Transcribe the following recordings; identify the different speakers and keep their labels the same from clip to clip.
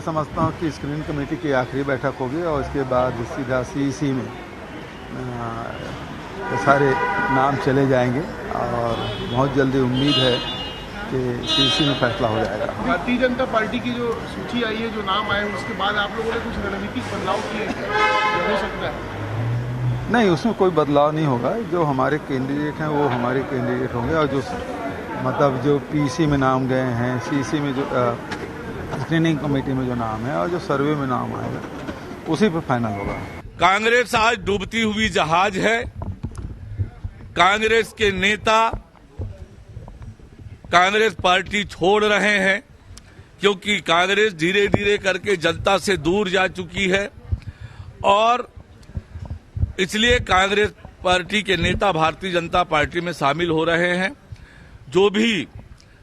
Speaker 1: मैं समझता हूँ कि स्क्रीनिंग कमेटी की आखिरी बैठक होगी और इसके बाद सीधा सीईसी में सारे नाम चले जाएंगे और बहुत जल्दी उम्मीद है कि सीईसी में फैसला हो जाएगा।
Speaker 2: भारतीय जनता पार्टी की जो सूची आई है, जो नाम आए, उसके बाद आप लोगों ने कुछ रणनीतिक बदलाव किए हो सकता है?
Speaker 1: नहीं, उसमें कोई बदलाव नहीं होगा। जो हमारे कैंडिडेट हैं वो हमारे कैंडिडेट होंगे और जो मतलब जो पीसी में नाम गए हैं, सीईसी में जो स्क्रीनिंग कमेटी में जो नाम है और जो सर्वे में नाम आएगा उसी पर फाइनल होगा।
Speaker 3: कांग्रेस आज डूबती हुई जहाज है। कांग्रेस के नेता कांग्रेस पार्टी छोड़ रहे हैं क्योंकि कांग्रेस धीरे धीरे करके जनता से दूर जा चुकी है और इसलिए कांग्रेस पार्टी के नेता भारतीय जनता पार्टी में शामिल हो रहे हैं। जो भी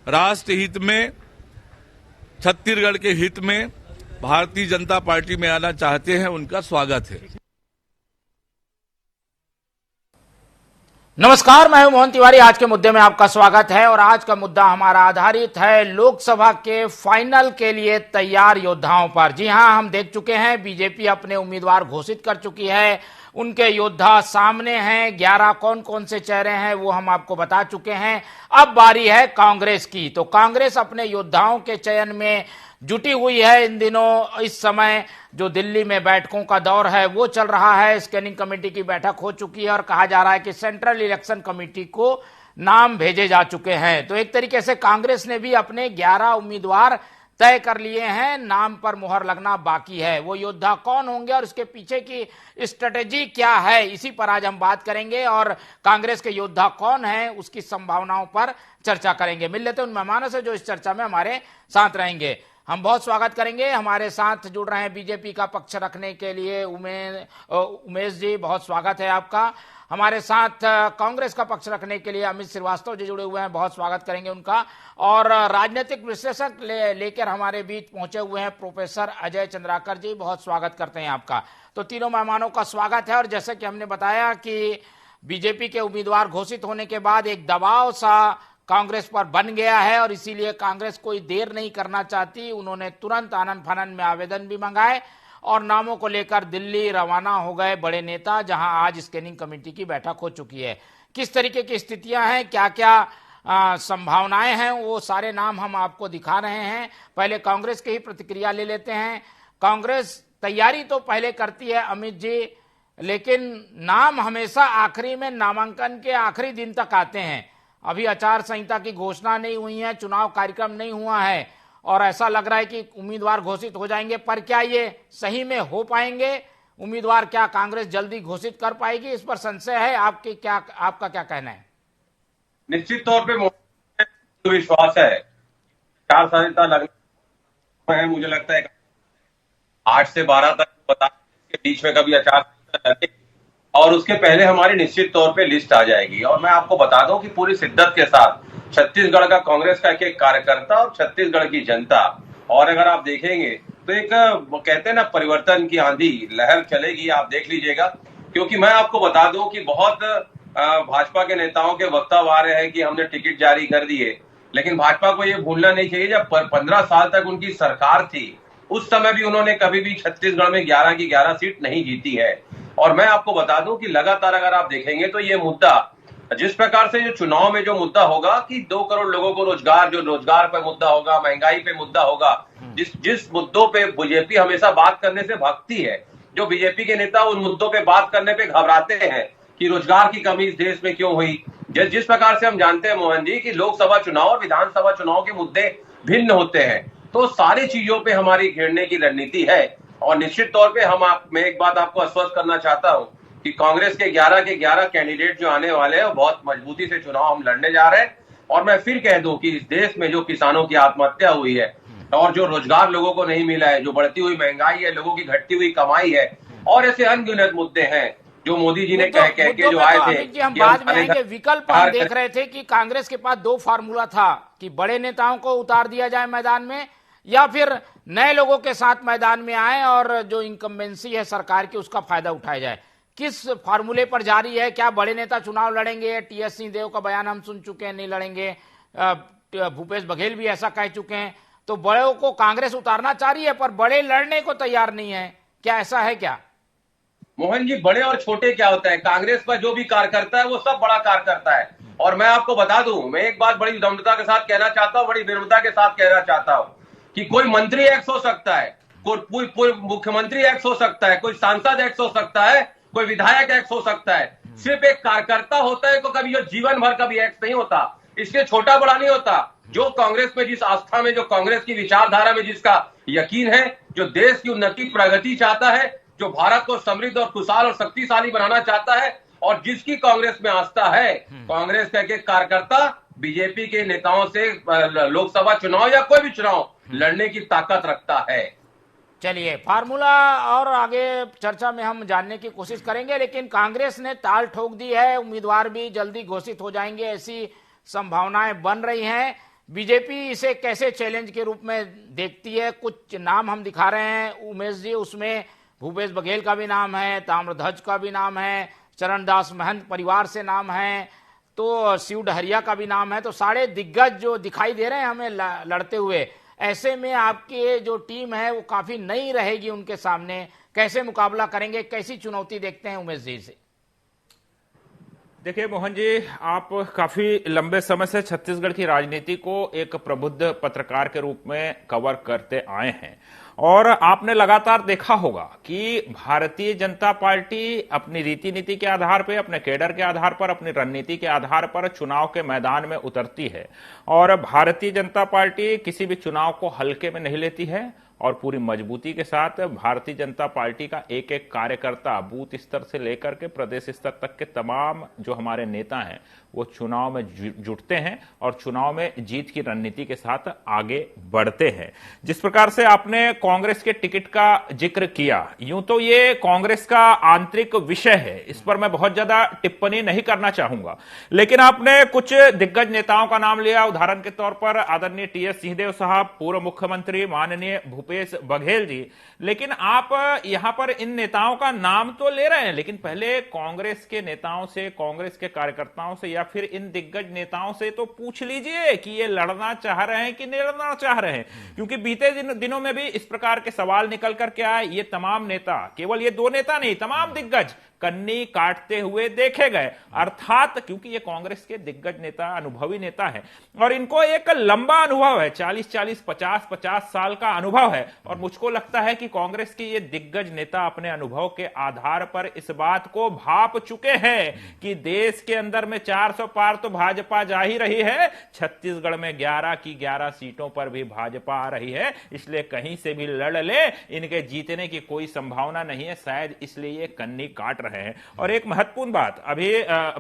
Speaker 3: राष्ट्र हित में, छत्तीसगढ़ के हित में भारतीय जनता पार्टी में आना चाहते हैं, उनका स्वागत है।
Speaker 4: नमस्कार, मैं हूं मोहन तिवारी। आज के मुद्दे में आपका स्वागत है और आज का मुद्दा हमारा आधारित है लोकसभा के फाइनल के लिए तैयार योद्धाओं पर। जी हां, हम देख चुके हैं बीजेपी अपने उम्मीदवार घोषित कर चुकी है, उनके योद्धा सामने हैं। 11 कौन कौन से चेहरे हैं वो हम आपको बता चुके हैं। अब बारी है कांग्रेस की। तो कांग्रेस अपने योद्धाओं के चयन में जुटी हुई है। इन दिनों इस समय जो दिल्ली में बैठकों का दौर है वो चल रहा है। स्क्रीनिंग कमेटी की बैठक हो चुकी है और कहा जा रहा है कि सेंट्रल इलेक्शन कमेटी को नाम भेजे जा चुके हैं। तो एक तरीके से कांग्रेस ने भी अपने 11 उम्मीदवार तय कर लिए हैं, नाम पर मुहर लगना बाकी है। वो योद्धा कौन होंगे और उसके पीछे की स्ट्रेटेजी क्या है, इसी पर आज हम बात करेंगे और कांग्रेस के योद्धा कौन है उसकी संभावनाओं पर चर्चा करेंगे। मिल लेते हैं उन मेहमानों से जो इस चर्चा में हमारे साथ रहेंगे। हम बहुत स्वागत करेंगे। हमारे साथ जुड़ रहे हैं बीजेपी का पक्ष रखने के लिए उमेश जी, बहुत स्वागत है आपका। हमारे साथ कांग्रेस का पक्ष रखने के लिए अमित श्रीवास्तव जी जुड़े हुए हैं, बहुत स्वागत करेंगे उनका। और राजनीतिक विश्लेषक लेकर हमारे बीच पहुंचे हुए हैं प्रोफेसर अजय चंद्राकर जी, बहुत स्वागत करते हैं आपका। तो तीनों मेहमानों का स्वागत है। और जैसे कि हमने बताया कि बीजेपी के उम्मीदवार घोषित होने के बाद एक दबाव सा कांग्रेस पर बन गया है और इसीलिए कांग्रेस कोई देर नहीं करना चाहती। उन्होंने तुरंत आनन फानन में आवेदन भी मंगाए और नामों को लेकर दिल्ली रवाना हो गए बड़े नेता, जहां आज स्क्रीनिंग कमेटी की बैठक हो चुकी है। किस तरीके की स्थितियां हैं, क्या क्या संभावनाएं हैं, वो सारे नाम हम आपको दिखा रहे हैं। पहले कांग्रेस की ही प्रतिक्रिया ले लेते हैं। कांग्रेस तैयारी तो पहले करती है अमित जी, लेकिन नाम हमेशा आखिरी में, नामांकन के आखिरी दिन तक आते हैं। अभी आचार संहिता की घोषणा नहीं हुई है, चुनाव कार्यक्रम नहीं हुआ है और ऐसा लग रहा है कि उम्मीदवार घोषित हो जाएंगे। पर क्या ये सही में हो पाएंगे उम्मीदवार? क्या कांग्रेस जल्दी घोषित कर पाएगी? इस पर संशय है। आपका क्या कहना है?
Speaker 5: निश्चित तौर पे विश्वास है। आचार संहिता लगना है, मुझे लगता है 8 से 12 तक बता के बीच में कभी आचार संहिता लगे और उसके पहले हमारी निश्चित तौर पे लिस्ट आ जाएगी। और मैं आपको बता दूं कि पूरी शिद्दत के साथ छत्तीसगढ़ का कांग्रेस का एक कार्यकर्ता और छत्तीसगढ़ की जनता, और अगर आप देखेंगे तो एक कहते हैं ना, परिवर्तन की आंधी लहर चलेगी, आप देख लीजिएगा। क्योंकि मैं आपको बता दूं कि बहुत भाजपा के नेताओं के वक्तव्य आ रहे हैं कि हमने टिकट जारी कर दिए, लेकिन भाजपा को ये भूलना नहीं चाहिए जब 15 साल तक उनकी सरकार थी उस समय भी उन्होंने कभी भी छत्तीसगढ़ में 11 की 11 सीट नहीं जीती है। और मैं आपको बता दूं कि लगातार अगर आप देखेंगे तो ये मुद्दा, जिस प्रकार से जो चुनाव में जो मुद्दा होगा कि 2 करोड़ लोगों को रोजगार, जो रोजगार पे मुद्दा होगा, महंगाई पे मुद्दा होगा, जिस मुद्दों पे बीजेपी हमेशा बात करने से भागती है, जो बीजेपी के नेता उन मुद्दों पे बात करने पे घबराते हैं कि रोजगार की कमी इस देश में क्यों हुई। जिस प्रकार से हम जानते हैं मोहन जी कि लोकसभा चुनाव और विधानसभा चुनाव के मुद्दे भिन्न होते हैं, तो सारी चीजों पे हमारी घेरने की रणनीति है। और निश्चित तौर पे मैं एक बात आपको आश्वस्त करना चाहता हूं कि कांग्रेस के 11 के 11 कैंडिडेट जो आने वाले हैं बहुत मजबूती से चुनाव हम लड़ने जा रहे हैं। और मैं फिर कह दूं कि इस देश में जो किसानों की आत्महत्या हुई है और जो रोजगार लोगों को नहीं मिला है, जो बढ़ती हुई महंगाई है, लोगों की घटती हुई कमाई है और ऐसे अनगिनत मुद्दे हैं जो मोदी जी ने कह के जो आए थे।
Speaker 4: हम बाद में आएंगे। विकल्प हम देख रहे थे कि कांग्रेस के पास 2 फार्मूला था कि बड़े नेताओं को उतार दिया जाए मैदान में या फिर नए लोगों के साथ मैदान में आए और जो इनकम्बेंसी है सरकार की उसका फायदा उठाया जाए। किस फार्मूले पर जारी है? क्या बड़े नेता चुनाव लड़ेंगे? टीएस सिंहदेव का बयान हम सुन चुके हैं, नहीं लड़ेंगे। भूपेश बघेल भी ऐसा कह चुके हैं। तो बड़ों को कांग्रेस उतारना चाह रही है, पर बड़े लड़ने को तैयार नहीं है। क्या ऐसा है क्या?
Speaker 5: मोहन जी, बड़े और छोटे क्या होता है? कांग्रेस पर जो भी कार्य करता है वो सब बड़ा कार्य करता है। और मैं आपको बता दूं, मैं एक बात बड़ी विनम्रता के साथ कहना चाहता हूं, बड़ी विनम्रता के साथ कहना चाहता हूं कि कोई मंत्री एक्स हो सकता है, कोई मुख्यमंत्री एक्स हो सकता है, कोई सांसद एक्स हो सकता है, कोई विधायक एक्स हो सकता है। सिर्फ एक कार्यकर्ता होता है, तो कभी जो जीवन भर कभी एक्स नहीं होता, इसलिए छोटा बड़ा नहीं होता। जो कांग्रेस में जिस आस्था में, जो कांग्रेस की विचारधारा में जिसका यकीन है, जो देश की उन्नति प्रगति चाहता है, जो भारत को समृद्ध और खुशहाल और शक्तिशाली बनाना चाहता है, और जिसकी कांग्रेस में आस्था है, कांग्रेस का एक कार्यकर्ता बीजेपी के नेताओं से लोकसभा चुनाव या कोई भी चुनाव लड़ने की ताकत रखता है।
Speaker 4: चलिए, फार्मूला और आगे चर्चा में हम जानने की कोशिश करेंगे, लेकिन कांग्रेस ने ताल ठोक दी है, उम्मीदवार भी जल्दी घोषित हो जाएंगे, ऐसी संभावनाएं बन रही हैं। बीजेपी इसे कैसे चैलेंज के रूप में देखती है? कुछ नाम हम दिखा रहे हैं उमेश जी, उसमें भूपेश बघेल का भी नाम है, ताम्रध्वज का भी नाम है, चरणदास महंत परिवार से नाम है, तो शिव डहरिया का भी नाम है। तो सारे दिग्गज जो दिखाई दे रहे हैं हमें लड़ते हुए। ऐसे में आपकी जो टीम है वो काफी नई रहेगी उनके सामने, कैसे मुकाबला करेंगे, कैसी चुनौती देखते हैं उमेश जी से?
Speaker 6: देखिए मोहन जी, आप काफी लंबे समय से छत्तीसगढ़ की राजनीति को एक प्रबुद्ध पत्रकार के रूप में कवर करते आए हैं, और आपने लगातार देखा होगा कि भारतीय जनता पार्टी अपनी रीति नीति के आधार पर, अपने कैडर के आधार पर, अपनी रणनीति के आधार पर चुनाव के मैदान में उतरती है। और भारतीय जनता पार्टी किसी भी चुनाव को हल्के में नहीं लेती है, और पूरी मजबूती के साथ भारतीय जनता पार्टी का एक एक कार्यकर्ता बूथ स्तर से लेकर के प्रदेश स्तर तक के तमाम जो हमारे नेता हैं वो चुनाव में जुटते हैं और चुनाव में जीत की रणनीति के साथ आगे बढ़ते हैं। जिस प्रकार से आपने कांग्रेस के टिकट का जिक्र किया, यूं तो ये कांग्रेस का आंतरिक विषय है, इस पर मैं बहुत ज्यादा टिप्पणी नहीं करना चाहूंगा, लेकिन आपने कुछ दिग्गज नेताओं का नाम लिया। उदाहरण के तौर पर आदरणीय टी.एस. सिंहदेव साहब, पूर्व मुख्यमंत्री माननीय भूपेश बघेल जी, लेकिन आप यहां पर इन नेताओं का नाम तो ले रहे हैं, लेकिन पहले कांग्रेस के नेताओं से, कांग्रेस के कार्यकर्ताओं से या फिर इन दिग्गज नेताओं से तो पूछ लीजिए कि ये लड़ना चाह रहे हैं कि नहीं लड़ना चाह रहे हैं, क्योंकि बीते दिनों में भी इस प्रकार के सवाल निकल करके आए। ये तमाम नेता, केवल ये दो नेता नहीं, तमाम दिग्गज कन्नी काटते हुए देखे गए, अर्थात क्योंकि ये कांग्रेस के दिग्गज नेता, अनुभवी नेता है और इनको एक लंबा अनुभव है, 40-40, 50-50 साल का अनुभव है। और मुझको लगता है कि कांग्रेस के ये दिग्गज नेता अपने अनुभव के आधार पर इस बात को भाप चुके हैं कि देश के अंदर में 400 पार तो भाजपा जा ही रही है, छत्तीसगढ़ में 11 की 11 सीटों पर भी भाजपा आ रही है, इसलिए कहीं से भी लड़ ले, इनके जीतने की कोई संभावना नहीं है, शायद इसलिए ये कन्नी काट रहे हैं। और एक महत्वपूर्ण बात, अभी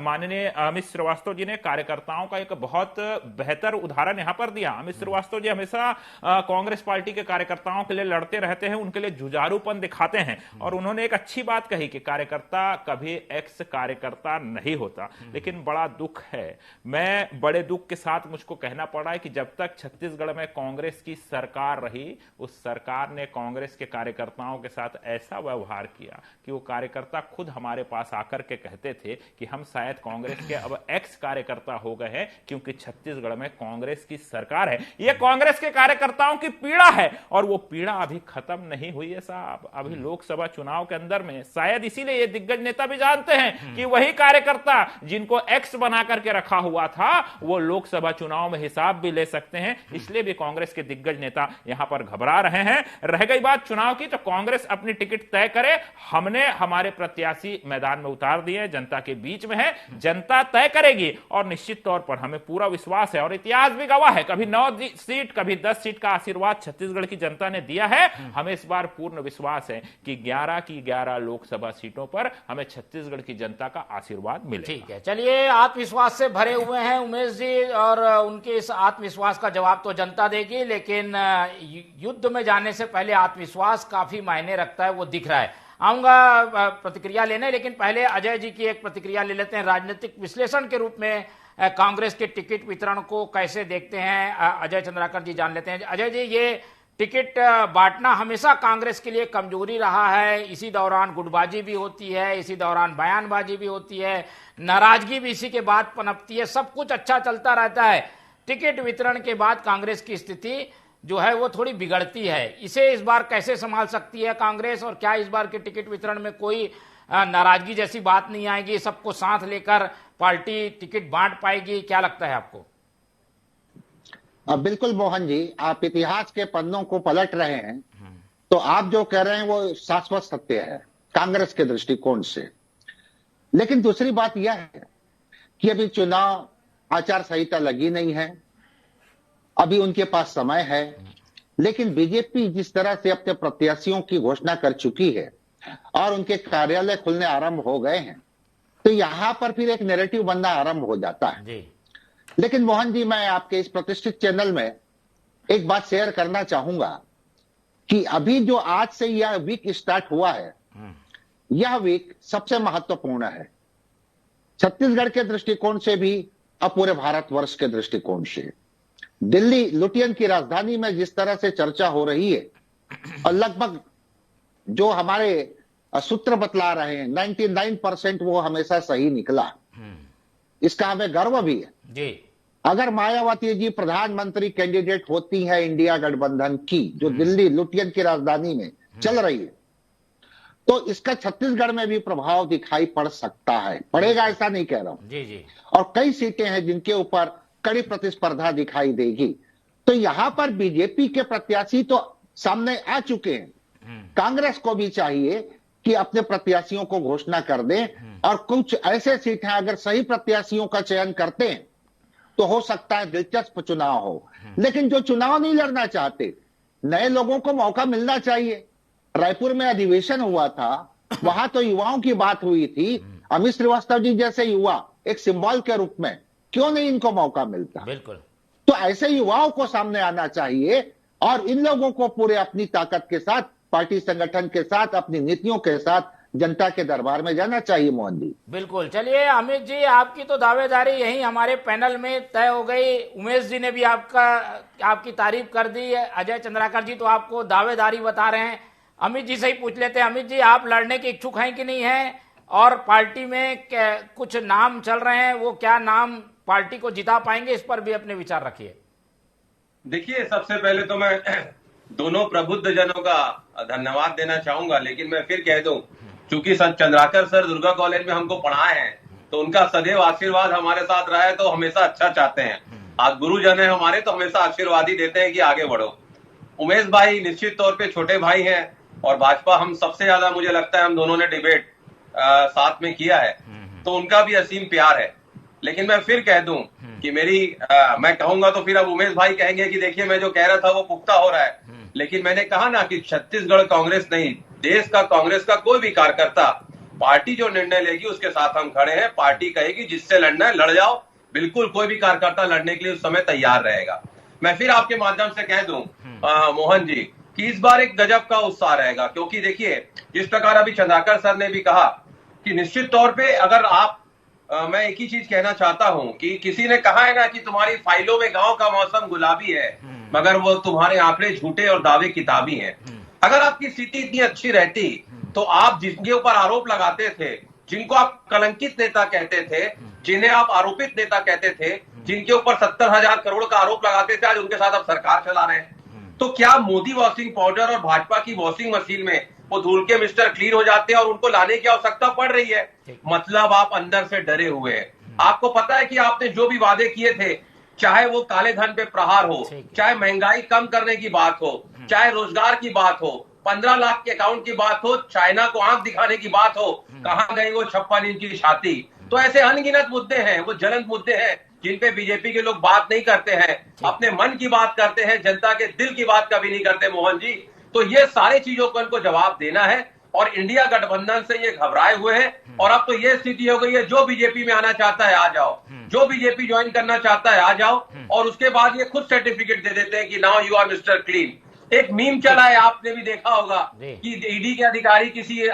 Speaker 6: माननीय अमित श्रीवास्तव जी ने कार्यकर्ताओं का एक बहुत बेहतर उदाहरण यहां पर दिया। अमित श्रीवास्तव जी हमेशा कांग्रेस पार्टी के कार्यकर्ताओं के लिए लड़ते रहते हैं, उनके लिए जुझारूपन दिखाते हैं, और उन्होंने एक अच्छी बात कही कि कार्यकर्ता कभी एक्स कार्यकर्ता नहीं होता। लेकिन बड़ा दुख है, मैं बड़े दुख के साथ मुझको कहना पड़ा है कि जब तक छत्तीसगढ़ में कांग्रेस की सरकार रही, उस सरकार ने कांग्रेस के कार्यकर्ताओं के साथ ऐसा व्यवहार किया कि वो कार्यकर्ता खुद हमारे पास आकर के कहते थे कि हम शायद कांग्रेस के अब एक्स कार्यकर्ता हो गए हैं, क्योंकि छत्तीसगढ़ में कांग्रेस की सरकार है। यह कांग्रेस के कार्यकर्ताओं की पीड़ा है, और वो पीड़ा अभी खत्म नहीं हुई है साहब। अभी लोकसभा चुनाव के अंदर में शायद इसीलिए ये दिग्गज नेता भी जानते हैं कि वही कार्यकर्ता जिनको एक्स बना करके रखा हुआ था, वो लोकसभा चुनाव में हिसाब भी ले सकते हैं, इसलिए भी कांग्रेस के दिग्गज नेता यहां पर घबरा रहे हैं। रह गई बात चुनाव की, तो कांग्रेस अपनी टिकट तय करे, हमने हमारे प्रत्याशी मैदान में उतार दिए, जनता के बीच में है, जनता तय करेगी, और निश्चित तौर पर हमें पूरा विश्वास है, और इतिहास भी गवाह है, कभी 9 सीट कभी 10 सीट का आशीर्वाद छत्तीसगढ़ की जनता ने दिया है। हमें इस बार पूर्ण विश्वास है कि 11 की 11 लोकसभा सीटों पर हमें छत्तीसगढ़ की जनता का आशीर्वाद मिलेगा।
Speaker 4: ठीक है, चलिए, आत्मविश्वास से भरे हुए हैं उमेश जी, और उनके इस आत्मविश्वास का जवाब तो जनता देगी, लेकिन युद्ध में जाने से पहले आत्मविश्वास काफी मायने रखता है, वो दिख रहा है। आऊंगा प्रतिक्रिया लेने, लेकिन पहले अजय जी की एक प्रतिक्रिया ले लेते हैं। राजनीतिक विश्लेषण के रूप में कांग्रेस के टिकट वितरण को कैसे देखते हैं, अजय चंद्राकर जी जान लेते हैं। अजय जी, ये टिकट बांटना हमेशा कांग्रेस के लिए कमजोरी रहा है, इसी दौरान गुटबाजी भी होती है, इसी दौरान बयानबाजी भी होती है, नाराजगी भी इसी के बाद पनपती है, सब कुछ अच्छा चलता रहता है। टिकट वितरण के बाद कांग्रेस की स्थिति जो है वो थोड़ी बिगड़ती है। इसे इस बार कैसे संभाल सकती है कांग्रेस, और क्या इस बार के टिकट वितरण में कोई नाराजगी जैसी बात नहीं आएगी? सबको साथ लेकर पार्टी टिकट बांट पाएगी? क्या लगता है आपको?
Speaker 7: बिल्कुल मोहन जी, आप इतिहास के पन्नों को पलट रहे हैं तो आप जो कह रहे हैं वो शाश्वत सत्य है कांग्रेस के दृष्टिकोण से। लेकिन दूसरी बात यह है कि अभी चुनाव आचार संहिता लगी नहीं है, अभी उनके पास समय है। लेकिन बीजेपी जिस तरह से अपने प्रत्याशियों की घोषणा कर चुकी है और उनके कार्यालय खुलने आरंभ हो गए हैं, तो यहां पर फिर एक नैरेटिव बनना आरंभ हो जाता है जी। लेकिन मोहन जी, मैं आपके इस प्रतिष्ठित चैनल में एक बात शेयर करना चाहूंगा कि अभी जो आज से यह वीक स्टार्ट हुआ है, यह वीक सबसे महत्वपूर्ण है छत्तीसगढ़ के दृष्टिकोण से भी और पूरे भारतवर्ष के दृष्टिकोण से। दिल्ली लुटियन की राजधानी में जिस तरह से चर्चा हो रही है और लगभग जो हमारे सूत्र बतला रहे हैं 99% वो हमेशा सही निकला, इसका हमें गर्व भी है जी। अगर मायावती जी प्रधानमंत्री कैंडिडेट होती है इंडिया गठबंधन की, जो दिल्ली लुटियन की राजधानी में चल रही है, तो इसका छत्तीसगढ़ में भी प्रभाव दिखाई पड़ सकता है। पड़ेगा ऐसा नहीं कह रहा हूं जी जी। और कई सीटें हैं जिनके ऊपर कड़ी प्रतिस्पर्धा दिखाई देगी। तो यहां पर बीजेपी के प्रत्याशी तो सामने आ चुके हैं, कांग्रेस को भी चाहिए कि अपने प्रत्याशियों को घोषणा कर दें और कुछ ऐसे सीटें अगर सही प्रत्याशियों का चयन करते हैं तो हो सकता है दिलचस्प चुनाव हो। लेकिन जो चुनाव नहीं लड़ना चाहते, नए लोगों को मौका मिलना चाहिए। रायपुर में अधिवेशन हुआ था, वहां तो युवाओं की बात हुई थी। अमित श्रीवास्तव जी जैसे युवा एक सिंबल के रूप में क्यों नहीं इनको मौका मिलता? बिल्कुल। तो ऐसे युवाओं को सामने आना चाहिए और इन लोगों को पूरे अपनी ताकत के साथ, पार्टी संगठन के साथ, अपनी नीतियों के साथ जनता के दरबार में जाना चाहिए मोहन जी।
Speaker 4: बिल्कुल। चलिए अमित जी, आपकी तो दावेदारी यही हमारे पैनल में तय हो गई। उमेश जी ने भी आपकी तारीफ कर दी है। अजय चंद्राकर जी तो आपको दावेदारी बता रहे हैं। अमित जी से ही पूछ लेते हैं। अमित जी, आप लड़ने के इच्छुक हैं कि नहीं है? और पार्टी में कुछ नाम चल रहे हैं, वो क्या नाम पार्टी को जिता पाएंगे, इस पर भी अपने विचार रखिए।
Speaker 5: देखिए, सबसे पहले तो मैं दोनों प्रबुद्ध जनों का धन्यवाद देना चाहूंगा। लेकिन मैं फिर कह दूं, चूंकि चंद्राकर सर दुर्गा कॉलेज में हमको पढ़ाए हैं, तो उनका सदैव आशीर्वाद हमारे साथ रहा है, तो हमेशा अच्छा चाहते हैं। आज गुरुजन है हमारे, तो हमेशा आशीर्वाद ही देते हैं कि आगे बढ़ो। उमेश भाई निश्चित तौर पे छोटे भाई हैं और भाजपा, हम सबसे ज्यादा मुझे लगता है हम दोनों ने डिबेट साथ में किया है, तो उनका भी असीम प्यार है। लेकिन मैं फिर कह दूं कि मैं कहूंगा तो फिर अब उमेश भाई कहेंगे कि देखिए मैं जो कह रहा था वो पुख्ता हो रहा है। लेकिन मैंने कहा ना कि छत्तीसगढ़ कांग्रेस नहीं, देश का कांग्रेस का कोई भी कार्यकर्ता, पार्टी जो निर्णय लेगी उसके साथ हम खड़े हैं। पार्टी कहेगी जिससे लड़ना है लड़ जाओ, बिल्कुल कोई भी कार्यकर्ता लड़ने के लिए उस समय तैयार रहेगा। मैं फिर आपके माध्यम से कह दूं मोहन जी कि इस बार एक गजब का उत्साह रहेगा, क्योंकि देखिए जिस प्रकार अभी चंद्राकर सर ने भी कहा कि निश्चित तौर पे अगर आप मैं एक ही चीज कहना चाहता हूं कि किसी ने कहा है ना कि तुम्हारी फाइलों में गांव का मौसम गुलाबी है, मगर वो तुम्हारे आंकड़े झूठे और दावे किताबी हैं। अगर आपकी स्थिति इतनी अच्छी रहती तो आप जिनके ऊपर आरोप लगाते थे, जिनको आप कलंकित नेता कहते थे, जिन्हें आप आरोपित नेता कहते थे, जिनके ऊपर 70,000 करोड़ का आरोप लगाते थे, आज उनके साथ आप सरकार चला रहे हैं। तो क्या मोदी वॉशिंग पाउडर और भाजपा की वॉशिंग मशीन में वो धूल के मिस्टर क्लीन हो जाते हैं और उनको लाने की आवश्यकता पड़ रही है? मतलब आप अंदर से डरे हुए हैं। आपको पता है कि आपने जो भी वादे किए थे, चाहे वो काले धन पे प्रहार हो, चाहे महंगाई कम करने की बात हो, चाहे रोजगार की बात हो, 15 लाख के अकाउंट की बात हो, चाइना को आंख दिखाने की बात हो, कहां गई वो 56 इंच की छाती। तो ऐसे अनगिनत मुद्दे हैं, वो ज्वलंत मुद्दे हैं जिन पे बीजेपी के लोग बात नहीं करते हैं, अपने मन की बात करते हैं, जनता के दिल की बात कभी नहीं करते मोहन जी। तो ये सारी चीजों को इनको जवाब देना है और इंडिया गठबंधन से ये घबराए हुए हैं। और अब तो ये स्थिति हो गई है, जो बीजेपी में आना चाहता है आ जाओ, जो बीजेपी ज्वाइन करना चाहता है आ जाओ, और उसके बाद ये खुद सर्टिफिकेट दे देते हैं कि now you are mister clean. एक मीम चला है, आपने भी देखा होगा कि ईडी के अधिकारी किसी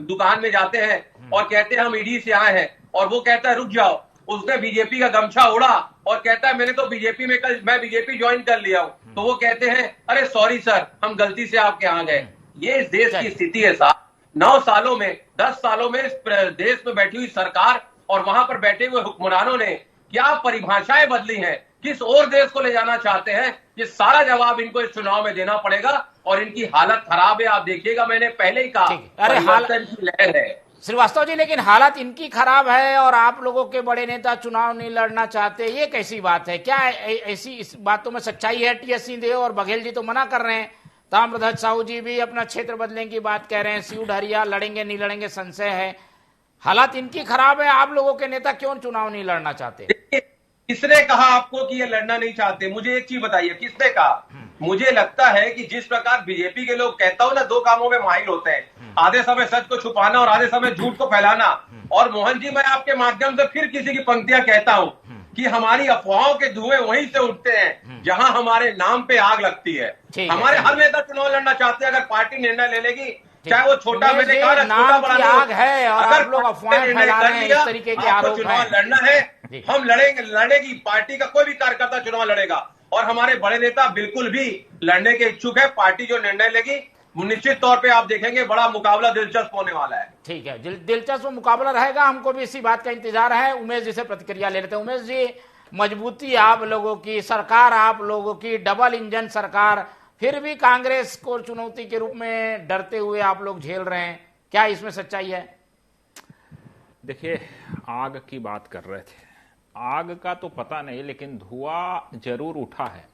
Speaker 5: दुकान में जाते हैं और कहते हैं हम ईडी से आए हैं, और वो कहता है रुक जाओ, उसने बीजेपी का गमछा उड़ा और कहता है मैं बीजेपी ज्वाइन कर लिया हूं। तो वो कहते हैं अरे सॉरी सर, हम गलती से आपके यहाँ गए। ये इस देश की स्थिति है साहब। 9 सालों में 10 सालों में इस देश में बैठी हुई सरकार और वहां पर बैठे हुए हुक्मरानों ने क्या परिभाषाएं बदली हैं, किस और देश को ले जाना चाहते हैं, ये सारा जवाब इनको इस चुनाव में देना पड़ेगा। और इनकी हालत खराब है, आप देखिएगा, मैंने पहले ही कहा,
Speaker 4: अरे
Speaker 5: परिवर्तन की लहर है।
Speaker 4: श्रीवास्तव जी, लेकिन हालात इनकी खराब है और आप लोगों के बड़े नेता चुनाव नहीं लड़ना चाहते, ये कैसी बात है? क्या ऐसी इस बातों में सच्चाई है? टीएस सिंहदेव और बघेल जी तो मना कर रहे हैं, ताम्रध्वज साहू जी भी अपना क्षेत्र बदलने की बात कह रहे हैं, सीयू ढरिया लड़ेंगे नहीं लड़ेंगे संशय है। हालात इनकी खराब है, आप लोगों के नेता क्यों चुनाव नहीं लड़ना चाहते?
Speaker 5: किसने कहा आपको कि ये लड़ना नहीं चाहते? मुझे एक चीज बताइए, किसने कहा? मुझे लगता है कि जिस प्रकार बीजेपी के लोग, कहता हूं ना, दो कामों में माहिर होते हैं, आधे समय सच को छुपाना और आधे समय झूठ को फैलाना। और मोहन जी, मैं आपके माध्यम से फिर किसी की पंक्तियां कहता हूं कि हमारी अफवाहों के धुएं वहीं से उठते हैं जहां हमारे नाम पे आग लगती है। हमारे हर नेता चुनाव लड़ना चाहते हैं, अगर पार्टी निर्णय ले लेगी, चाहे वो छोटा, मैंने कहा ना, छोटा बड़ा
Speaker 4: आग है और आप लोग अफवाहें फैला रहे हैं, इस तरीके के आरोप हैं।
Speaker 5: चुनाव लड़ना है, हम लड़ेंगे, लड़ेगी पार्टी का कोई भी कार्यकर्ता चुनाव लड़ेगा। और हमारे बड़े नेता बिल्कुल भी लड़ने के इच्छुक है। पार्टी जो निर्णय लेगी, वो निश्चित तौर पे आप देखेंगे बड़ा मुकाबला दिलचस्प होने वाला है।
Speaker 4: ठीक है, दिलचस्प मुकाबला रहेगा, हमको भी इसी बात का इंतजार है। उमेश जी से प्रतिक्रिया ले लेते हैं। उमेश जी, मजबूती आप लोगों की, सरकार आप लोगों की, डबल इंजन सरकार, फिर भी कांग्रेस को चुनौती के रूप में डरते हुए आप लोग झेल रहे हैं, क्या इसमें सच्चाई है?
Speaker 6: देखिए, आग की बात कर रहे थे, आग का तो पता नहीं, लेकिन धुआं जरूर उठा है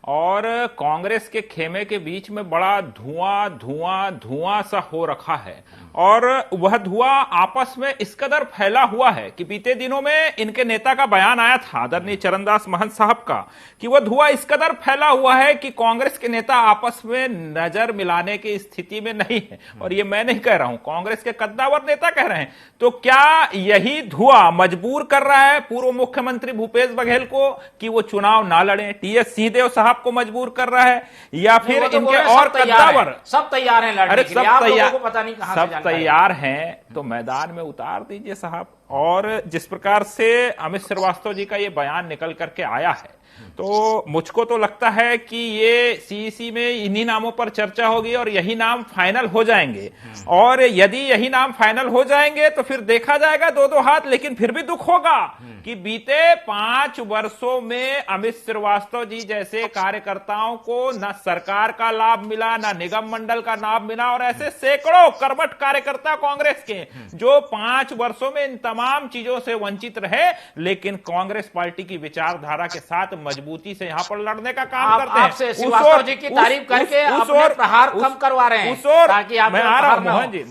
Speaker 6: और कांग्रेस के खेमे के बीच में बड़ा धुआं धुआं धुआं सा हो रखा है। और वह धुआं आपस में इस कदर फैला हुआ है कि बीते दिनों में इनके नेता का बयान आया था, आदरणीय चरणदास महंत साहब का, कि वह धुआं इस कदर फैला हुआ है कि कांग्रेस के नेता आपस में नजर मिलाने की स्थिति में नहीं है। और ये मैं नहीं कह रहा हूं, कांग्रेस के कद्दावर नेता कह रहे हैं। तो क्या यही धुआं मजबूर कर रहा है पूर्व मुख्यमंत्री भूपेश बघेल को कि वो चुनाव ना लड़े? टीएस सिंहदेव साहब को मजबूर कर रहा है, या फिर इनके और कद्दावर?
Speaker 4: सब तैयार हैं लड़ने के लिए, आप लोगों को पता नहीं कहां से
Speaker 6: सब तैयार हैं, तो मैदान में उतार दीजिए साहब। और जिस प्रकार से अमित श्रीवास्तव जी का ये बयान निकल करके आया है, तो मुझको तो लगता है कि ये सीईसी में इन्हीं नामों पर चर्चा होगी और यही नाम फाइनल हो जाएंगे। और यदि यही नाम फाइनल हो जाएंगे तो फिर देखा जाएगा दो दो हाथ। लेकिन फिर भी दुख होगा कि बीते 5 वर्षों में अमित श्रीवास्तव जी जैसे कार्यकर्ताओं को न सरकार का लाभ मिला, न निगम मंडल का लाभ मिला, और ऐसे सैकड़ों कर्मठ कार्यकर्ता कांग्रेस के जो 5 वर्षों में इन तमाम चीजों से वंचित रहे, लेकिन कांग्रेस पार्टी की विचारधारा के साथ मजबूती से यहां पर लड़ने का काम करते हैं।
Speaker 4: आपसे श्रीवास्तव जी की तारीफ करके अपने प्रहार कम करवा रहे हैं, ताकि आप
Speaker 6: मैं आ रहा हूं मोहन जी,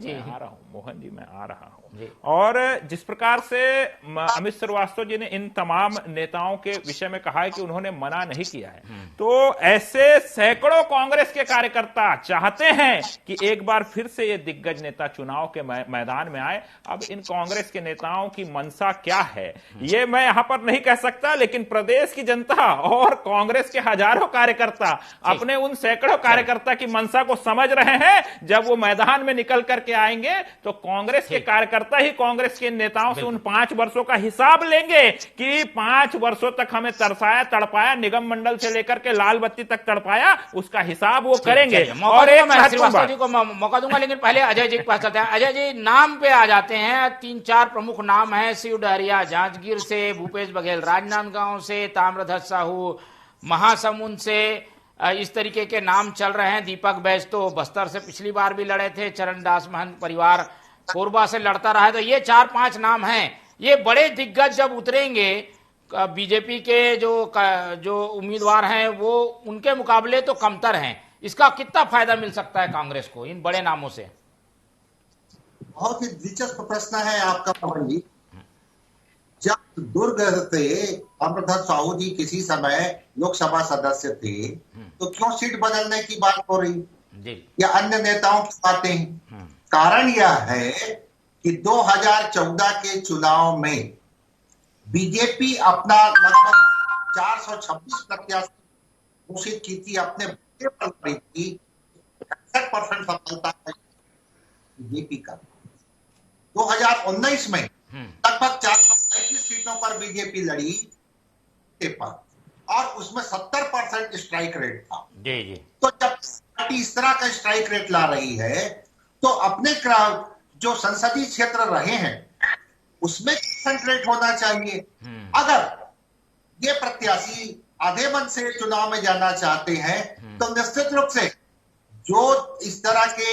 Speaker 6: मैं आ रहा हूं मोहन जी, मैं आ रहा हूं। और जिस प्रकार से अमित श्रीवास्तव जी ने इन तमाम नेताओं के विषय में कहा है कि उन्होंने मना नहीं किया है, तो ऐसे सैकड़ों कांग्रेस के कार्यकर्ता चाहते हैं कि एक बार फिर से ये दिग्गज नेता चुनाव के मैदान में आए। अब इन कांग्रेस के नेताओं की मंशा क्या है ये मैं यहां पर नहीं कह सकता, लेकिन प्रदेश की जनता और कांग्रेस के हजारों कार्यकर्ता अपने उन सैकड़ों कार्यकर्ता की मंशा को समझ रहे हैं। जब वो मैदान में निकल करके आएंगे तो कांग्रेस के कार्यकर्ता ही कांग्रेस के नेताओं से उन 5 वर्षों का हिसाब लेंगे कि 5 वर्षों तक हमें तरसाया, तड़पाया, निगम मंडल से लेकर के लाल बत्ती तक तड़पाया, उसका हिसाब वो करेंगे। और एक
Speaker 4: श्रीवास्तव जी को मौका दूंगा, लेकिन पहले अजय जी के पास चलते हैं। अजय जी, नाम पे आ जाते हैं, 3-4 प्रमुख नाम है, सीयू ढरिया जांजगीर से, भूपेश बघेल राजनांदगांव से, ताम्रध्वज साहू महासमुंद से, इस तरीके के नाम चल रहे हैं। दीपक बैज तो बस्तर से पिछली बार भी लड़े थे, चरणदास महंत परिवार कोरबा से लड़ता रहा है। तो ये 4-5 नाम हैं। ये बड़े दिग्गज जब उतरेंगे बीजेपी के जो उम्मीदवार हैं, वो उनके मुकाबले तो कमतर हैं। इसका कितना फायदा मिल सकता है कांग्रेस को इन बड़े नामों से?
Speaker 7: बहुत ही दिलचस्प प्रश्न है आपका पवन जी। जब दुर्ग से ताम्रध्वज साहू जी किसी समय लोकसभा सदस्य थे, तो क्यों सीट बदलने की बात हो रही या अन्य नेताओं की बातें? कारण यह है कि 2014 के चुनाव में बीजेपी अपना लगभग 426 प्रत्याशी घोषित की थी, अपने बूथे पर लड़ी थी। 61% सफलता बीजेपी का। 2019 में लगभग 435 सीटों पर बीजेपी लड़ी पर, और उसमें 70% स्ट्राइक रेट था। तो जब पार्टी इस तरह का स्ट्राइक रेट ला रही है, तो अपने जो संसदीय क्षेत्र रहे हैं उसमें कंसंट्रेट होना चाहिए। अगर
Speaker 8: ये प्रत्याशी आधे मन से चुनाव में जाना चाहते हैं तो निश्चित रूप से जो इस तरह के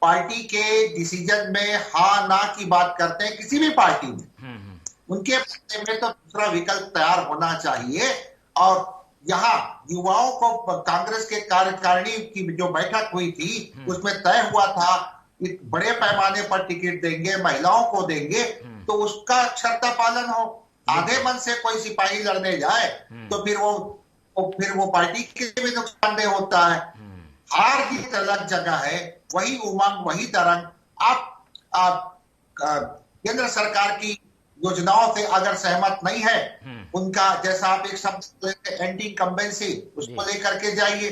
Speaker 8: पार्टी के डिसीजन में हाँ ना की बात करते हैं किसी भी पार्टी में, उनके बारे में तो दूसरा विकल्प तैयार होना चाहिए। और यहाँ युवाओं को कांग्रेस के कार्यकारिणी की जो बैठक हुई थी उसमें तय हुआ था कि बड़े पैमाने पर टिकट देंगे, महिलाओं को देंगे, तो उसका अक्षरता पालन हो। आधे मन से कोई सिपाही लड़ने जाए तो फिर वो पार्टी के भी नुकसानदेह होता है। हार जीत अलग जगह है, वही उमंग वही तरंग। आप केंद्र सरकार की योजनाओं से अगर सहमत नहीं है, उनका जैसा आप एक शब्द एंटी इनकम्बेंसी उसको लेकर के जाइए,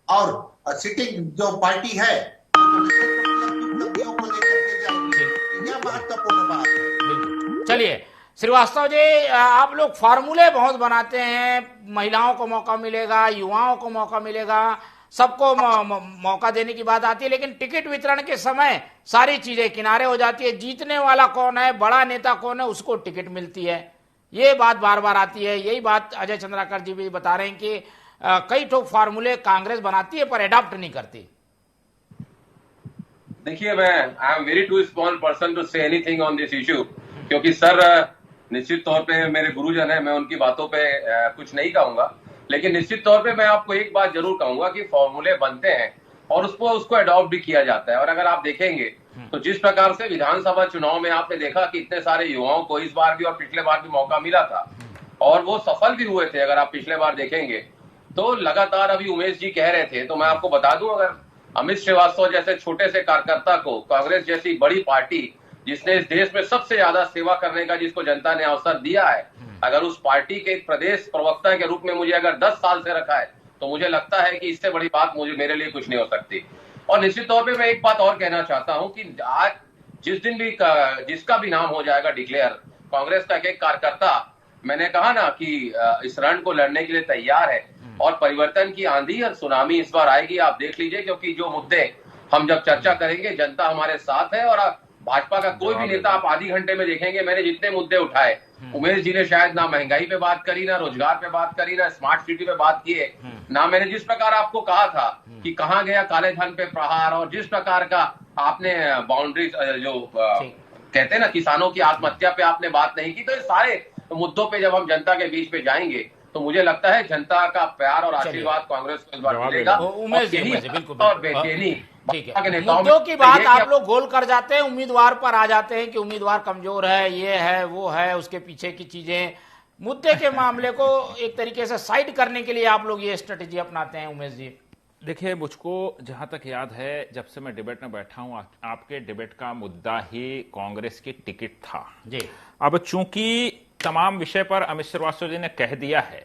Speaker 8: और सिटिंग जो पार्टी है को लेकर के जाइए, यह महत्वपूर्ण बात है।
Speaker 4: चलिए श्रीवास्तव जी, आप लोग फार्मूले बहुत बनाते हैं, महिलाओं को मौका मिलेगा, युवाओं को मौका मिलेगा, सबको मौका देने की बात आती है, लेकिन टिकट वितरण के समय सारी चीजें किनारे हो जाती है। जीतने वाला कौन है, बड़ा नेता कौन है, उसको टिकट मिलती है, ये बात बार बार आती है। यही बात अजय चंद्राकर जी भी बता रहे हैं कि कई ठोक फार्मूले कांग्रेस बनाती है पर एडॉप्ट नहीं करती।
Speaker 5: देखिए, I am very too small person to say anything on this issue, क्योंकि सर निश्चित तौर पे मेरे गुरुजन है, मैं उनकी बातों पे कुछ नहीं कहूंगा, लेकिन निश्चित तौर पे मैं आपको एक बात जरूर कहूंगा कि फॉर्मूले बनते हैं और उसको अडॉप्ट भी किया जाता है। और अगर आप देखेंगे तो जिस प्रकार से विधानसभा चुनाव में आपने देखा कि इतने सारे युवाओं को इस बार भी और पिछले बार भी मौका मिला था और वो सफल भी हुए थे। अगर आप पिछले बार देखेंगे तो लगातार, अभी उमेश जी कह रहे थे तो मैं आपको बता दूं, अगर अमित श्रीवास्तव जैसे छोटे से कार्यकर्ता को कांग्रेस जैसी बड़ी पार्टी जिसने इस देश में सबसे ज्यादा सेवा करने का जिसको जनता ने अवसर दिया है, अगर उस पार्टी के एक प्रदेश प्रवक्ता के रूप में मुझे अगर 10 साल से रखा है तो मुझे लगता है कि इससे बड़ी बात मेरे लिए कुछ नहीं हो सकती। और निश्चित तौर पे मैं एक बात और कहना चाहता हूं कि आज जिस दिन भी जिसका भी नाम हो जाएगा डिक्लेयर, कांग्रेस का एक कार्यकर्ता, मैंने कहा ना कि इस रण को लड़ने के लिए तैयार है और परिवर्तन की आंधी और सुनामी इस बार आएगी। आप देख लीजिए, क्योंकि जो मुद्दे हम जब चर्चा करेंगे, जनता हमारे साथ है। और भाजपा का कोई भी नेता आप आधी घंटे में देखेंगे, मैंने जितने मुद्दे उठाए, उमेश जी ने शायद ना महंगाई पे बात करी, ना रोजगार पे बात करी, ना स्मार्ट सिटी पे बात की है, ना मैंने जिस प्रकार आपको कहा था कि कहां गया काले धन पे प्रहार, और जिस प्रकार का आपने बाउंड्री जो कहते हैं ना किसानों की आत्महत्या पे आपने बात नहीं की। तो ये सारे मुद्दों पे जब हम जनता के बीच पे जाएंगे तो मुझे लगता है जनता का प्यार और आशीर्वाद कांग्रेस को इस बार मिलेगा। और बेचैनी
Speaker 4: ठीक है, मुद्दों की बात आप लोग गोल कर जाते हैं, उम्मीदवार पर आ जाते हैं कि उम्मीदवार कमजोर है, ये है वो है, उसके पीछे की चीजें। मुद्दे के मामले को एक तरीके से साइड करने के लिए आप लोग ये स्ट्रेटेजी अपनाते हैं। उमेश जी,
Speaker 6: देखिए, मुझको जहां तक याद है, जब से मैं डिबेट में बैठा हूं, आपके डिबेट का मुद्दा ही कांग्रेस की टिकट था जी। अब चूंकि तमाम विषय पर अमित श्रीवास्तव जी ने कह दिया है,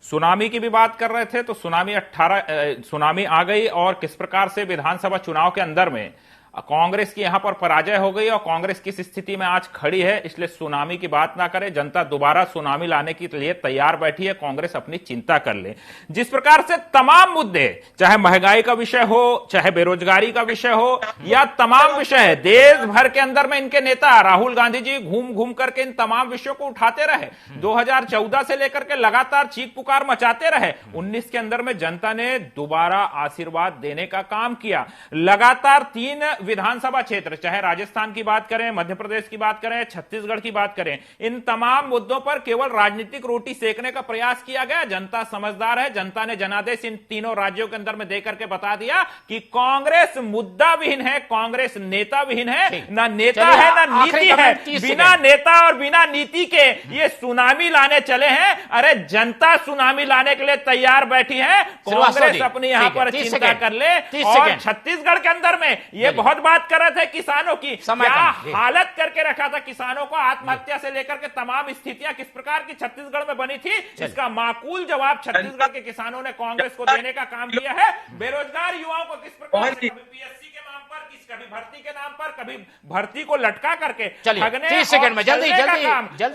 Speaker 6: सुनामी की भी बात कर रहे थे तो सुनामी आ गई, और किस प्रकार से विधानसभा चुनाव के अंदर में कांग्रेस की यहां पर पराजय हो गई और कांग्रेस किस स्थिति में आज खड़ी है, इसलिए सुनामी की बात ना करें, जनता दोबारा सुनामी लाने के लिए तैयार बैठी है, कांग्रेस अपनी चिंता कर ले। जिस प्रकार से तमाम मुद्दे, चाहे महंगाई का विषय हो, चाहे बेरोजगारी का विषय हो, या तमाम विषय है, देश भर के अंदर में इनके नेता राहुल गांधी जी घूम घूम करके इन तमाम विषयों को उठाते रहे, 2014 से लेकर के लगातार चीख पुकार मचाते रहे। 19 के अंदर में जनता ने दोबारा आशीर्वाद देने का काम किया। लगातार 3 विधानसभा क्षेत्र, चाहे राजस्थान की बात करें, मध्य प्रदेश की बात करें, छत्तीसगढ़ की बात करें, इन तमाम मुद्दों पर केवल राजनीतिक रोटी सेकने का प्रयास किया गया। जनता समझदार है, जनता ने जनादेश इन तीनों राज्यों के अंदर में देकर के बता दिया कि कांग्रेस मुद्दा विहीन है, कांग्रेस नेता विहीन है, ना नेता है ना नीति है। बिना नेता और बिना नीति के ये सुनामी लाने चले हैं। अरे जनता सुनामी लाने के लिए तैयार बैठी है, कांग्रेस अपनी यहां पर चिंता कर ले। और छत्तीसगढ़ के अंदर में ये बहुत बात कर रहे थे किसानों की, क्या हालत करके रखा था किसानों को, आत्महत्या से लेकर के तमाम स्थितियां किस प्रकार की छत्तीसगढ़ में बनी थी, इसका माकूल जवाब छत्तीसगढ़ के किसानों ने कांग्रेस को देने का काम किया है। बेरोजगार युवाओं को किस प्रकार से पीएससी के नाम पर, कभी भर्ती के नाम पर, कभी भर्ती को लटका करके 30 सेकंड में जल्दी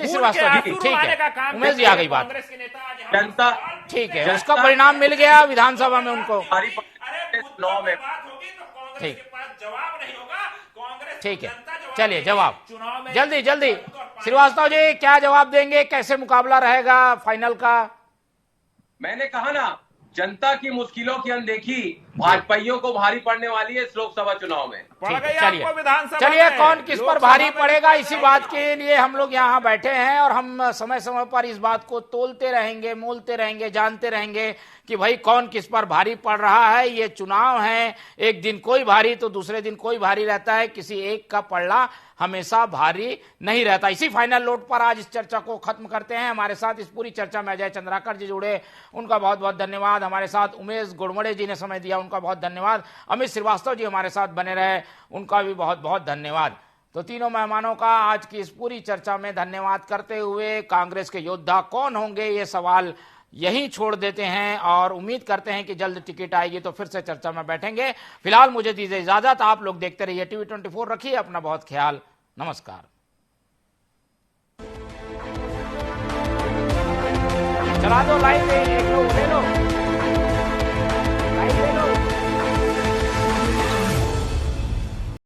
Speaker 4: श्रीवास्तव जी, ठीक है, उमेश जी आ गई बात,
Speaker 6: कांग्रेस के नेता
Speaker 5: जनता
Speaker 4: ठीक है, उसका परिणाम मिल गया विधानसभा में उनको।
Speaker 6: जवाब नहीं होगा, कांग्रेस
Speaker 4: ठीक है, चलिए जवाब जल्दी श्रीवास्तव जी क्या जवाब देंगे, कैसे मुकाबला रहेगा फाइनल का?
Speaker 5: मैंने कहा ना, जनता की मुश्किलों की अनदेखी भाजपाइयों को भारी पड़ने वाली है इस लोकसभा चुनाव में।
Speaker 4: चलिए कौन किस पर भारी पड़ेगा, इसी बात के लिए हम लोग यहाँ बैठे हैं और हम समय समय पर इस बात को तोलते रहेंगे, मोलते रहेंगे, जानते रहेंगे कि भाई कौन किस पर भारी पड़ रहा है। ये चुनाव है, एक दिन कोई भारी तो दूसरे दिन कोई भारी रहता है, किसी एक का पलड़ा हमेशा भारी नहीं रहता। इसी फाइनल नोट पर आज इस चर्चा को खत्म करते हैं। हमारे साथ इस पूरी चर्चा में अजय चंद्राकर जी जुड़े, उनका बहुत बहुत धन्यवाद। हमारे साथ उमेश गुड़मड़े जी ने समय दिया, उनका बहुत धन्यवाद। अमित श्रीवास्तव जी हमारे साथ बने रहे, उनका भी बहुत बहुत धन्यवाद। तो तीनों मेहमानों का आज की इस पूरी चर्चा में धन्यवाद करते हुए कांग्रेस के योद्धा कौन होंगे ये सवाल यहीं छोड़ देते हैं और उम्मीद करते हैं कि जल्द टिकट आएगी तो फिर से चर्चा में बैठेंगे। फिलहाल मुझे दीजिए इजाजत, आप लोग देखते रहिए टीवी 24, रखिए अपना बहुत ख्याल, नमस्कार। चला दो लाइव, एक लोग ले लो।